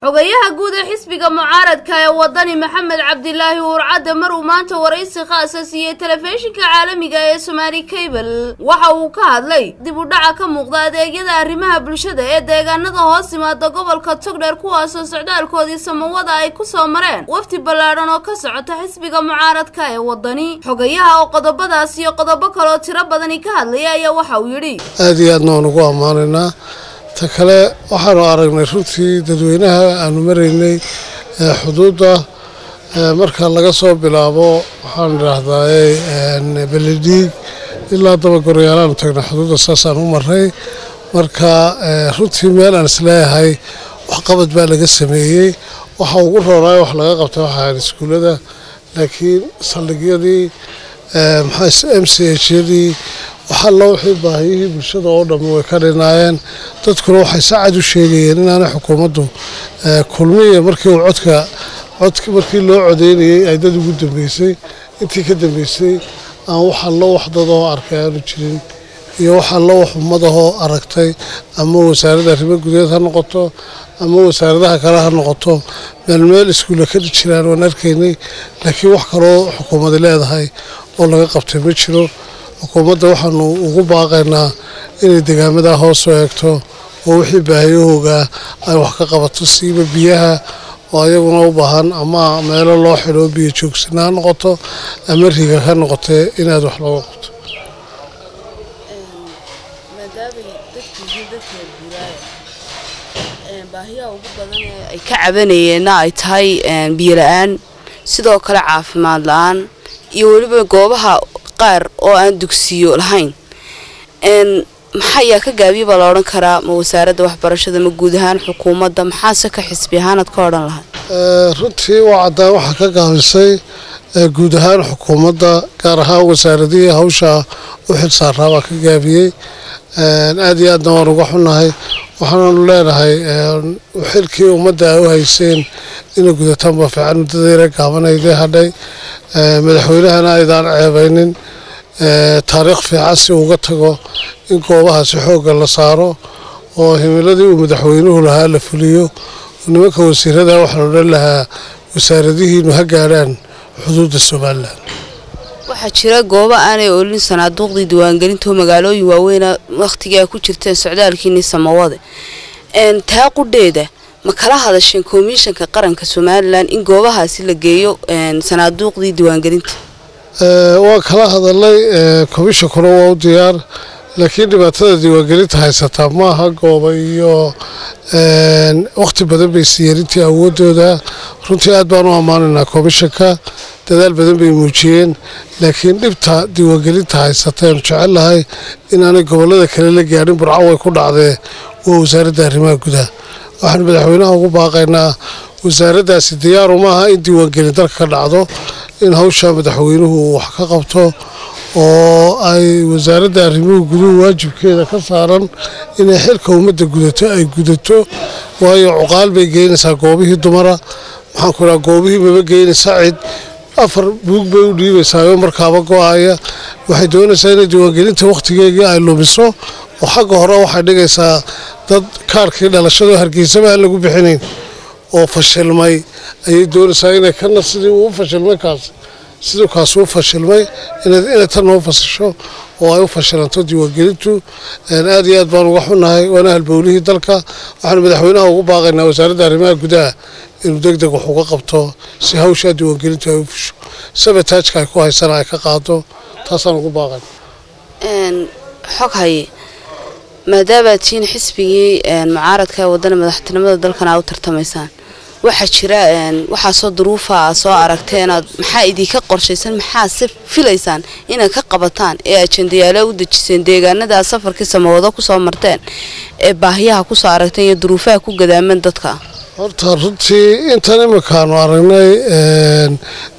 xogayaha guud ee xisbiga mucaaradka ee wadani Maxamed Cabdilaahi Warcade mar uu maanta waraysi khaas ah siiyay telefishinka caalamiga ee Somali Cable waxa uu ka hadlay dib u dhaca ka muuqda adeegyada arrimaha bulshada ee deegaanada hoos yimaada gobolka Togdheer kuwaas oo socdaalkoodii samawada ay ku soo mareen wafti ballaaran oo ka socota xisbiga mucaaradka ee wadani xogayaha oo qodobadaas iyo qodobo kale oo tiro badan ka hadlay ayaa waxa uu yiri aad iyo aad noogu amaanayna takale waxaanu aragnay runtii dadweynaha aanu maraynay xuduuda marka laga soo bilaabo waxaan raahdaa Beledhiig ilaa daba goryaalaan tagnay xuduuda saasaan u maray marka runtii meel aan isleeyahay wax qabad baa laga sameeyay waxa ugu rooray wax laga qabtay waxa iskuulada laakiin saldhigyadii MCH-yadii waxa loo xibaayay bulshada oo dhan way ka dhinaayeen dadkuna waxay saacad u sheegayeen in aanay xukuumaddu kulmiye markii uu codka markii loo codeynayay ay dad ugu dambeysay intii ka dambeysay aan waxa loo waxdadoo arkay aanu jirin iyo waxa loo xumadahoo aragtay ama wasaaradda arrimaha gudaha ha noqoto ama wasaaradaha kale ha noqoto meel iskuul ka jiraan waan arkaynay laakiin wax kale oo xukuumadda leedahay oo laga qabtay ma jiro xukuumadda waxaanu ugu baaqaynaa inay deegaamada hoos u eegto oo wixii baahiyahooga ay wax ka qabato siiba biyaha oo ayaguna u baahan ama meelo loo xidho biyo joogsanaa noqoto ama riga ka noqotee inaad wax looga qabto baahiyaha ugu badan ee ay ka cabanayeen ay tahay biyo la'aan sidoo kale caafimaad la'aan iyo waliba goobaha qaar oo aan dugsiyo lahayn maxaa ka gaabiyay baa la oran karaa ma wasaaradda waxbarashada ma guud ahaan xukuumadda maxaa ka xisbi ahaanad ka oran lahayd runtii waxa ka gaabisay guud ahaan xukuumadda gaar ahaan wasaaradihii hawsha u xilsaaraa baa ka gaabiyay aad iyo aadna waan uga xunahay waxaanu leenahay xilkii ummadda u hayseen inay gudataan ba fiican muddada gaabanayday hadhay madaxweynahana aydaan ceebaynin taariikh fiican si uga tago in goobahaasi xoogga la saaro oo himiladii uu madaxweynuhu lahaa la fuliyo nimanka wasiirada waxaan odhan lahaa wasaaradihiinu ha gaadhaan xuduudda Somaliland waxaa jira goobo aanay oolin sanaaduuqdii diiwaangelinta magaalooyin waaweyn waqtiga ku jirteen socdaalkiina samawada taa qudheeda ma kala hadasheen komishanka qaranka Somaliland in goobahaasi la geeyo sanaaduuqdii diiwaangelinta waa kala hadalay komishankuna waa u diyaar laakiin dhibaatada diiwaangelinta haysata maaha goobo iyo waqti badan bay siyarintii awoodooda runtii aad baan u amaanaynaa komishanka dadaal badan bay muujiyeen laakiin dhibta diiwaangelinta haysatay aan jecelahay inaanay gobolada kale la gaarin burco way ku dhacdee waa wasaaradda arrimaha gudaha waxaan madaxweynaha ugu baaqaynaa wasaaraddaasi diyaaru maaha in diiwaangelin dalka ka dhacdo in hawsha madaxweynuhu wax ka qabto oo ay wasaaradda arrimaha guduhu waajibkeeda ka saaran inay xilka ummadda gudato ay gudato waayo cuqaal bay geynaysaa goobihii dumara maxaan ku dhaha goobihii maba geynaysaa cid afar buug bay u dhiibaysaa markaaba go'aya waxay doonaysaa inay diiwaangelinta waqtigeedii ay lumiso oo xagga hore waxay dhigaysaa dad kaarkii dhalashada Hargeysaba aan lagu bixinayn oo fashilmay ayay doonaysaa inay kana sidii uu fashilmay sidoo kaas uu fashilmay inay tan oo fasasho oo ay u fashilanto diiwaangelintu aad iyo aad baan uga xunahay waana halbowlihii dalka waxaan madaxweynaha ugu baaqaynaa wasaaradda arrimaha gudaha inuu degdeg wax uga qabto si hawsha diiwaangelintu ay u fusho sabataajka ay ku haysan ay ka qaado taasaan ugu baaqay xog haye maadaama tiin xisbigii mucaaradka ee wadana madaxtinimada dalkan ay u tartamaysaan waxa jira waxa soo duruufa soo aragteen maxaa idinka qorshaysan maxaa si filaysaan inaad ka qabataan ee ajendayaal u dejiseen deegaanada safarkii samawada ku soo marteen ee baahiyaha ku soo aragteen iyo duruufaha ku gadaaman dadka horta runtii intan imikaanu aragnay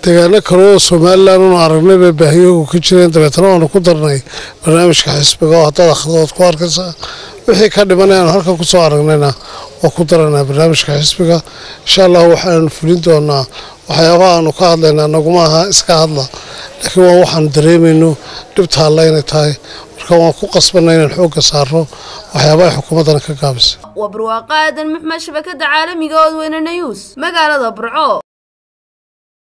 deegaano kale oo Somaliland oo aragnay baahiyaha ku jireen dabeetana waanu ku darnay barnaamijka xisbiga oo hadda akhdood ku arkaysa wixii ka dhimanayaan halka ku soo aragnayna oo ku daranaa barnaamijka xisbiga insha Allah waxaan fulin doonaa waxyaabaha aanu ka hadlaynaa naguma aha iska hadla laakiin waa waxaan dareemayno dhibta la inay tahay marka waan ku qasbanay inaan xoogga saaro waxyaabaha xukuumaddan ka gaabisay وبرواقة محمد شبكة عالمي قود وين نيوس مقالة برعو.